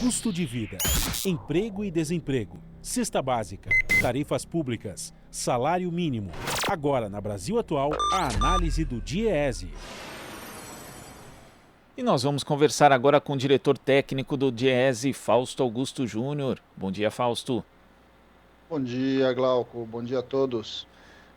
Custo de vida, emprego e desemprego, cesta básica, tarifas públicas, salário mínimo. Agora, na Brasil Atual, a análise do DIEESE. E nós vamos conversar agora com o diretor técnico do DIEESE, Fausto Augusto Júnior. Bom dia, Fausto. Bom dia, Glauco. Bom dia a todos.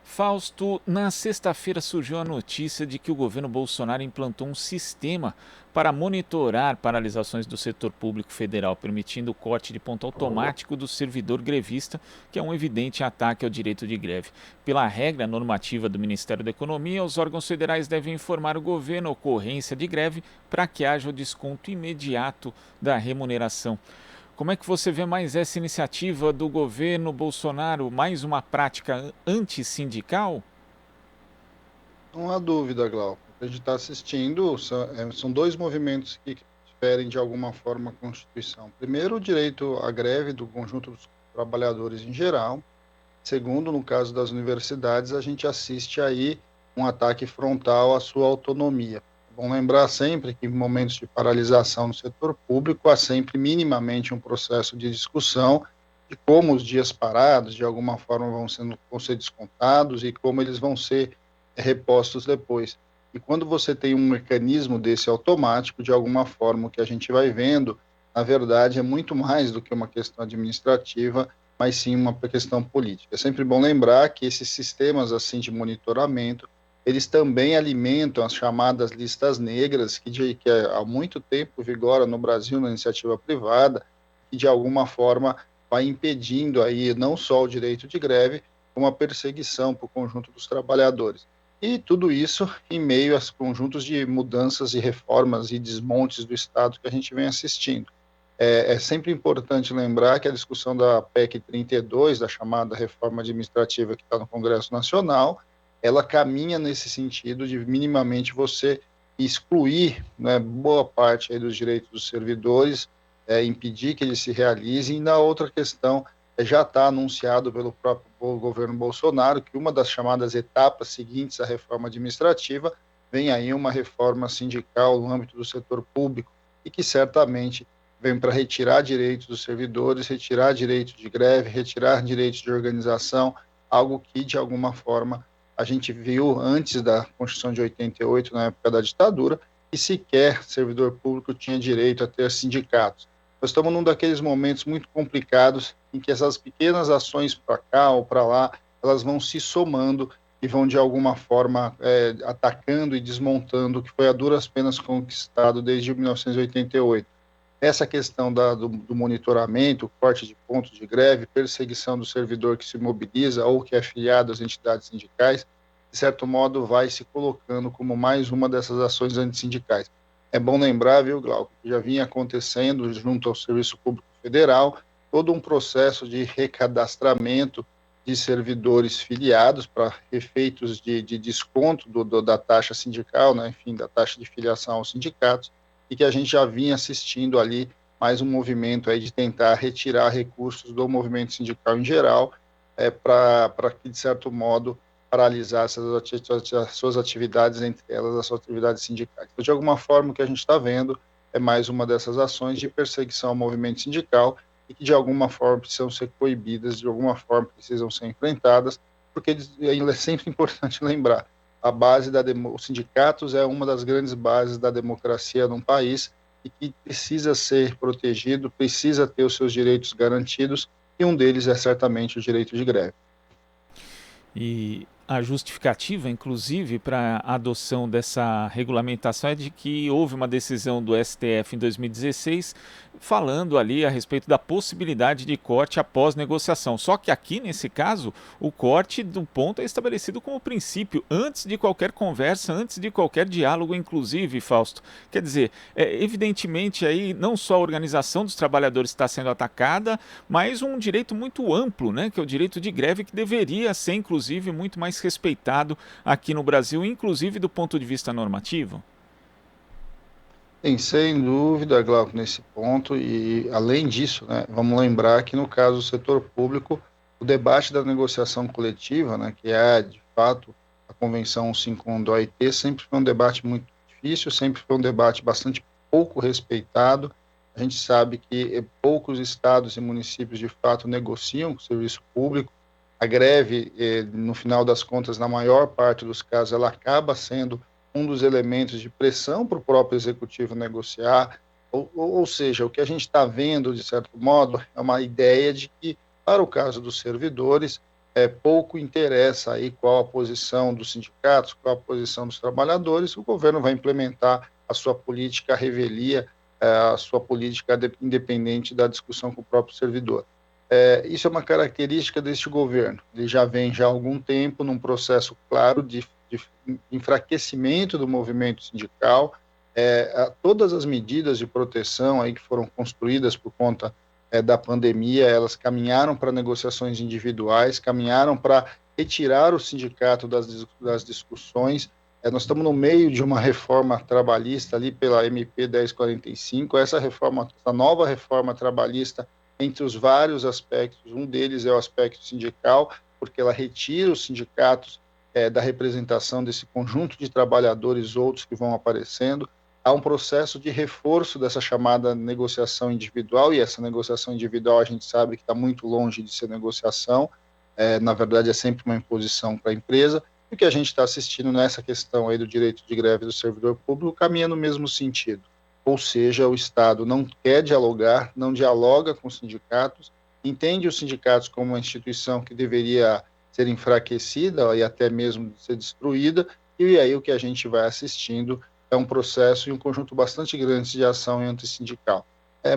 Fausto, na sexta-feira surgiu a notícia de que o governo Bolsonaro implantou um sistema para monitorar paralisações do setor público federal, permitindo o corte de ponto automático do servidor grevista, que é um evidente ataque ao direito de greve. Pela regra normativa do Ministério da Economia, os órgãos federais devem informar o governo a ocorrência de greve para que haja o desconto imediato da remuneração. Como é que você vê mais essa iniciativa do governo Bolsonaro, mais uma prática antissindical? Não há dúvida, Glauco. O que a gente está assistindo são dois movimentos que diferem de alguma forma a Constituição. Primeiro, o direito à greve do conjunto dos trabalhadores em geral. Segundo, no caso das universidades, a gente assiste aí um ataque frontal à sua autonomia. É bom lembrar sempre que em momentos de paralisação no setor público há sempre minimamente um processo de discussão de como os dias parados, de alguma forma, vão ser descontados e como eles vão ser repostos depois. E quando você tem um mecanismo desse automático, de alguma forma, o que a gente vai vendo, na verdade, é muito mais do que uma questão administrativa, mas sim uma questão política. É sempre bom lembrar que esses sistemas assim de monitoramento, eles também alimentam as chamadas listas negras, que há muito tempo vigora no Brasil na iniciativa privada, que de alguma forma vai impedindo aí não só o direito de greve, como a perseguição para o conjunto dos trabalhadores. E tudo isso em meio aos conjuntos de mudanças e reformas e desmontes do Estado que a gente vem assistindo. É sempre importante lembrar que a discussão da PEC 32, da chamada reforma administrativa que está no Congresso Nacional, ela caminha nesse sentido de minimamente você excluir, né, boa parte aí dos direitos dos servidores, impedir que eles se realizem. E na outra questão, já está anunciado pelo próprio governo Bolsonaro que uma das chamadas etapas seguintes à reforma administrativa vem aí uma reforma sindical no âmbito do setor público e que certamente vem para retirar direitos dos servidores, retirar direitos de greve, retirar direitos de organização, algo que, de alguma forma, a gente viu antes da Constituição de 88, na época da ditadura, e sequer servidor público tinha direito a ter sindicatos. Nós estamos num daqueles momentos muito complicados em que essas pequenas ações para cá ou para lá, elas vão se somando e vão, de alguma forma, atacando e desmontando o que foi a duras penas conquistado desde 1988. Essa questão do monitoramento, corte de pontos de greve, perseguição do servidor que se mobiliza ou que é afiliado às entidades sindicais, de certo modo vai se colocando como mais uma dessas ações antissindicais. É bom lembrar, viu, Glauco, que já vinha acontecendo junto ao Serviço Público Federal todo um processo de recadastramento de servidores filiados para efeitos de desconto da taxa sindical, né, enfim, da taxa de filiação aos sindicatos, e que a gente já vinha assistindo ali mais um movimento aí de tentar retirar recursos do movimento sindical em geral, para que, de certo modo, paralisar as suas atividades, entre elas as suas atividades sindicais. Então, de alguma forma, o que a gente está vendo é mais uma dessas ações de perseguição ao movimento sindical e que, de alguma forma, precisam ser coibidas, de alguma forma, precisam ser enfrentadas, porque ainda é sempre importante lembrar, a base os sindicatos é uma das grandes bases da democracia num país e que precisa ser protegido, precisa ter os seus direitos garantidos, e um deles é certamente o direito de greve. E a justificativa, inclusive, para a adoção dessa regulamentação é de que houve uma decisão do STF em 2016 falando ali a respeito da possibilidade de corte após negociação. Só que aqui, nesse caso, o corte do ponto é estabelecido como princípio, antes de qualquer conversa, antes de qualquer diálogo, inclusive, Fausto. Quer dizer, evidentemente aí não só a organização dos trabalhadores está sendo atacada, mas um direito muito amplo, né, que é o direito de greve, que deveria ser, inclusive, muito mais respeitado aqui no Brasil, inclusive do ponto de vista normativo? Tem, sem dúvida, Glauco, nesse ponto, e além disso, né, vamos lembrar que no caso do setor público, o debate da negociação coletiva, né, que é, de fato, a Convenção 151 da OIT, sempre foi um debate muito difícil, sempre foi um debate bastante pouco respeitado, A gente sabe que poucos estados e municípios, de fato, negociam com o serviço público. A greve, no final das contas, na maior parte dos casos, ela acaba sendo um dos elementos de pressão para o próprio executivo negociar. Ou seja, o que a gente está vendo, de certo modo, é uma ideia de que, para o caso dos servidores, pouco interessa aí qual a posição dos sindicatos, qual a posição dos trabalhadores, o governo vai implementar a sua política à revelia, a sua política independente da discussão com o próprio servidor. Isso é uma característica deste governo. Ele já vem já há algum tempo num processo claro de enfraquecimento do movimento sindical. Todas as medidas de proteção aí que foram construídas por conta da pandemia, elas caminharam para negociações individuais, caminharam para retirar o sindicato das discussões. Nós estamos no meio de uma reforma trabalhista ali pela MP 1045. Essa nova reforma trabalhista, entre os vários aspectos, um deles é o aspecto sindical, porque ela retira os sindicatos da representação desse conjunto de trabalhadores, outros que vão aparecendo. Há um processo de reforço dessa chamada negociação individual, e essa negociação individual a gente sabe que está muito longe de ser negociação, na verdade é sempre uma imposição para a empresa, e o que a gente está assistindo nessa questão aí do direito de greve do servidor público caminha no mesmo sentido, ou seja, o Estado não quer dialogar, não dialoga com os sindicatos, entende os sindicatos como uma instituição que deveria ser enfraquecida e até mesmo ser destruída, e aí o que a gente vai assistindo é um processo e um conjunto bastante grande de ação antissindical.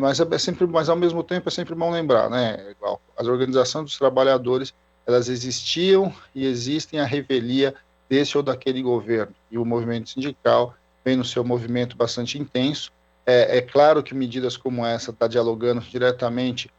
Mas ao mesmo tempo é sempre bom lembrar, né, igual, as organizações dos trabalhadores, elas existiam e existem à revelia desse ou daquele governo, e o movimento sindical vem no seu movimento bastante intenso. É claro que medidas como essa está dialogando diretamente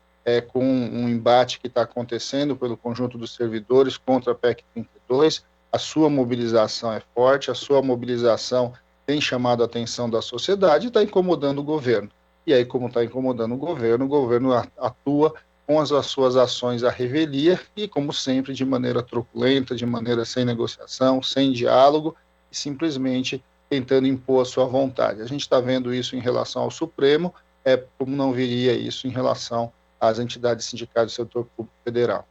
com um embate que está acontecendo pelo conjunto dos servidores contra a PEC 32, a sua mobilização é forte, a sua mobilização tem chamado a atenção da sociedade e está incomodando o governo. E aí, como está incomodando o governo atua com as suas ações à revelia e, como sempre, de maneira truculenta, de maneira sem negociação, sem diálogo, e simplesmente tentando impor a sua vontade. A gente está vendo isso em relação ao Supremo, como não viria isso em relação às entidades sindicais do setor público federal.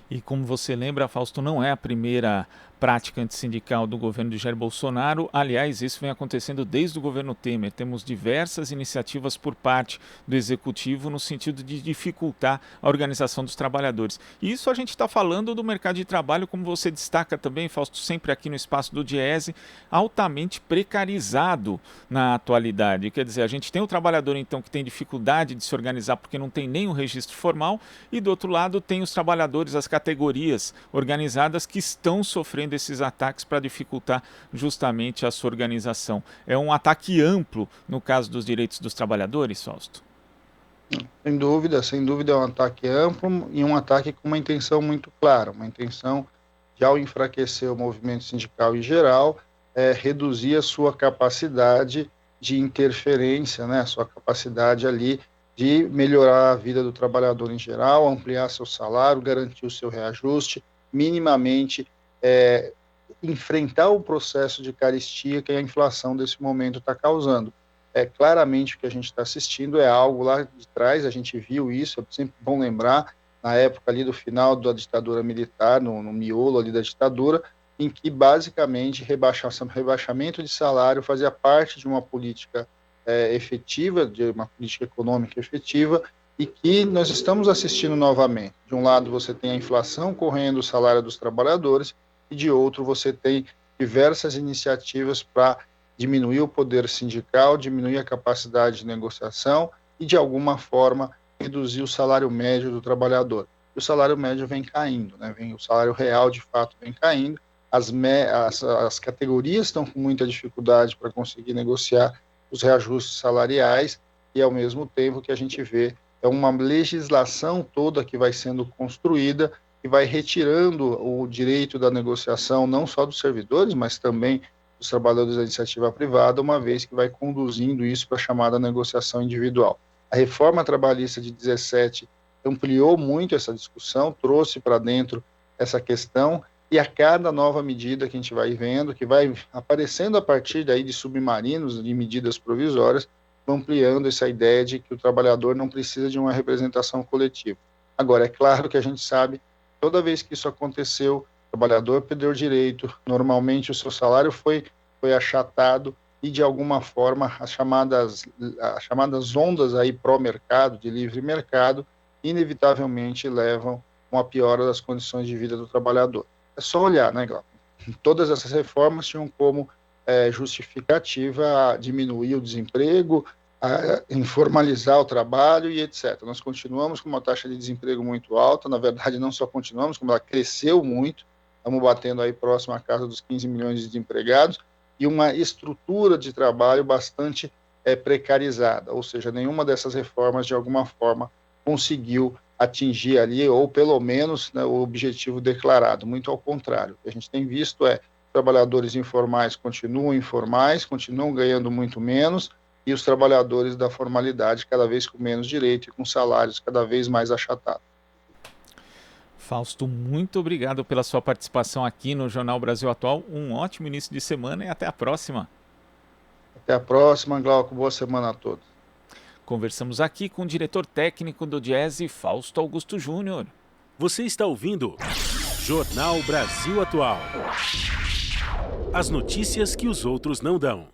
E como você lembra, Fausto, não é a primeira prática antissindical do governo de Jair Bolsonaro. Aliás, isso vem acontecendo desde o governo Temer. Temos diversas iniciativas por parte do Executivo no sentido de dificultar a organização dos trabalhadores. E isso a gente está falando do mercado de trabalho, como você destaca também, Fausto, sempre aqui no espaço do Diese, altamente precarizado na atualidade. Quer dizer, a gente tem o trabalhador, então, que tem dificuldade de se organizar porque não tem nenhum registro formal, e do outro lado tem os trabalhadores, as categorias organizadas que estão sofrendo esses ataques para dificultar justamente a sua organização. É um ataque amplo no caso dos direitos dos trabalhadores, Fausto? Sem dúvida é um ataque amplo e um ataque com uma intenção muito clara, uma intenção de, ao enfraquecer o movimento sindical em geral, reduzir a sua capacidade de interferência, né, a sua capacidade ali de melhorar a vida do trabalhador em geral, ampliar seu salário, garantir o seu reajuste, minimamente enfrentar o processo de carestia que a inflação desse momento está causando. Claramente o que a gente está assistindo é algo lá de trás, a gente viu isso, é sempre bom lembrar, na época ali do final da ditadura militar, no miolo ali da ditadura, em que basicamente rebaixamento de salário fazia parte de uma política efetiva, de uma política econômica efetiva, e que nós estamos assistindo novamente. De um lado você tem a inflação correndo o salário dos trabalhadores, e de outro você tem diversas iniciativas para diminuir o poder sindical, diminuir a capacidade de negociação e, de alguma forma, reduzir o salário médio do trabalhador. E o salário médio vem caindo, né? O salário real, de fato, vem caindo, as categorias estão com muita dificuldade para conseguir negociar os reajustes salariais e, ao mesmo tempo, que a gente vê é uma legislação toda que vai sendo construída e vai retirando o direito da negociação, não só dos servidores, mas também dos trabalhadores da iniciativa privada, uma vez que vai conduzindo isso para a chamada negociação individual. A reforma trabalhista de 17 ampliou muito essa discussão, trouxe para dentro essa questão, e a cada nova medida que a gente vai vendo, que vai aparecendo a partir daí de submarinos, de medidas provisórias, ampliando essa ideia de que o trabalhador não precisa de uma representação coletiva. Agora, é claro que a gente sabe, toda vez que isso aconteceu, o trabalhador perdeu direito, normalmente o seu salário foi achatado e, de alguma forma, as chamadas ondas aí pró-mercado, de livre mercado, inevitavelmente levam a uma piora das condições de vida do trabalhador. É só olhar, né, Glauco? Todas essas reformas tinham como justificativa diminuir o desemprego, informalizar o trabalho e etc. Nós continuamos com uma taxa de desemprego muito alta, na verdade não só continuamos, como ela cresceu muito, estamos batendo aí próximo à casa dos 15 milhões de desempregados, e uma estrutura de trabalho bastante precarizada, ou seja, nenhuma dessas reformas de alguma forma conseguiu atingir ali, ou pelo menos, né, o objetivo declarado, muito ao contrário. O que a gente tem visto trabalhadores informais continuam ganhando muito menos, e os trabalhadores da formalidade cada vez com menos direito e com salários cada vez mais achatados. Fausto, muito obrigado pela sua participação aqui no Jornal Brasil Atual. Um ótimo início de semana e até a próxima. Até a próxima, Glauco. Boa semana a todos. Conversamos aqui com o diretor técnico do Diese, Fausto Augusto Júnior. Você está ouvindo Jornal Brasil Atual. As notícias que os outros não dão.